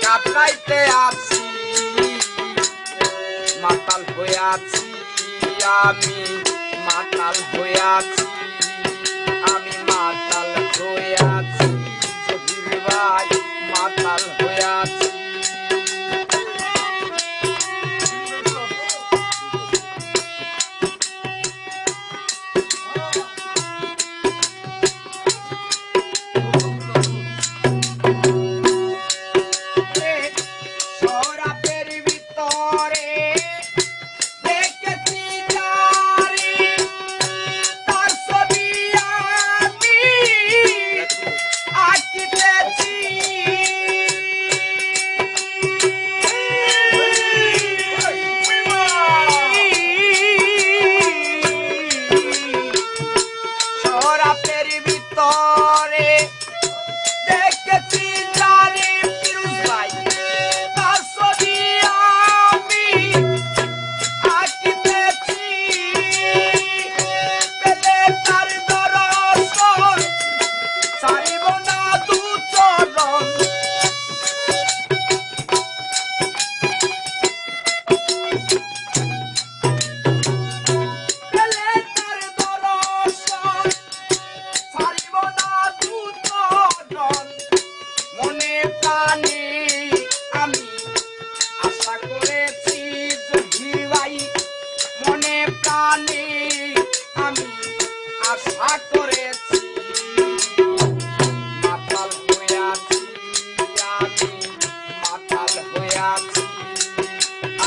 কাটাইতে আছি মাতাল হইয়াছি আমি মাতাল হইয়াছি আমি মাতাল হইয়াছি জহির ভাই মাতাল হইয়াছি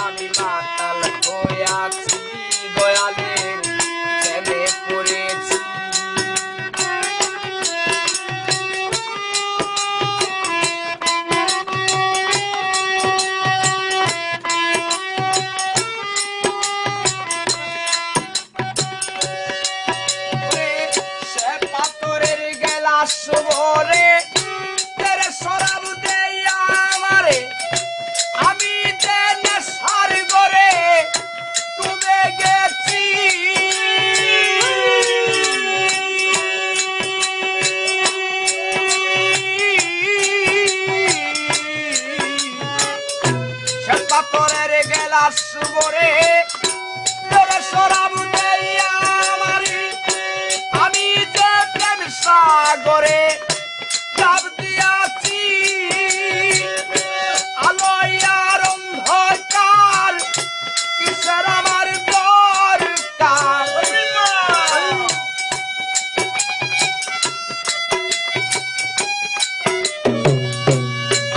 আমি মাতাল হইয়াছি দয়ালের প্রেমে পড়েছি সে পাথরের গেলাস ভরে তেরে শরাব দেয়া আমারে আমি দেনে সার গরে ডুবে গেছি সে পাথরের গেলাস ভরে তেরে শরাব দেয়া আমারে আমি যে প্রেম সাগরে ডাব দিয়াছি আলোয়ার অন্ধকার কিসের আমার দরকার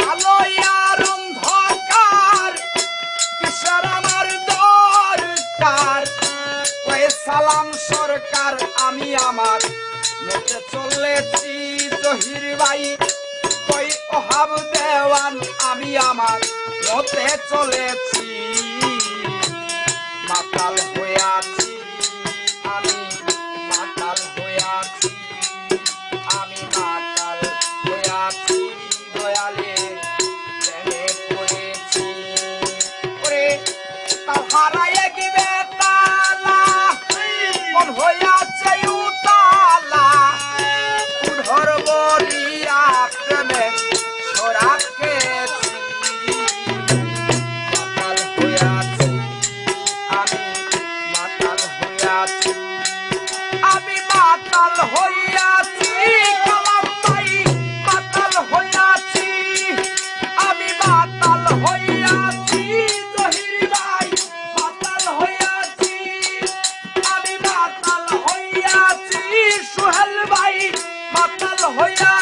আলোয়ার অন্ধকার কিসের আমার দরকার সালাম সরকার আমি আমার মতে চলেছি জহির ভাই কই ওহাব দেওয়ান আমি আমার মতে চলেছি মাতাল হইয়াছি আমি মাতাল হইয়াছি আমি মাতাল হইয়াছি দয়ালে প্রেমে পড়েছি ওরে তাও হারাইয়ে গিবে তালা মন হইয়াছে উতালা উধর বলিয়া প্রেমে সরাকেছি মাতাল হইয়াছি আমি মাতাল হইয়াছি আমি মাতাল হইয়াছি কালাম ভাই মাতাল হইয়াছি আমি মাতাল হইয়াছি জহির ভাই মাতাল হইয়াছি আমি মাতাল হইয়াছি সোহেল ভাই মাতাল হইয়া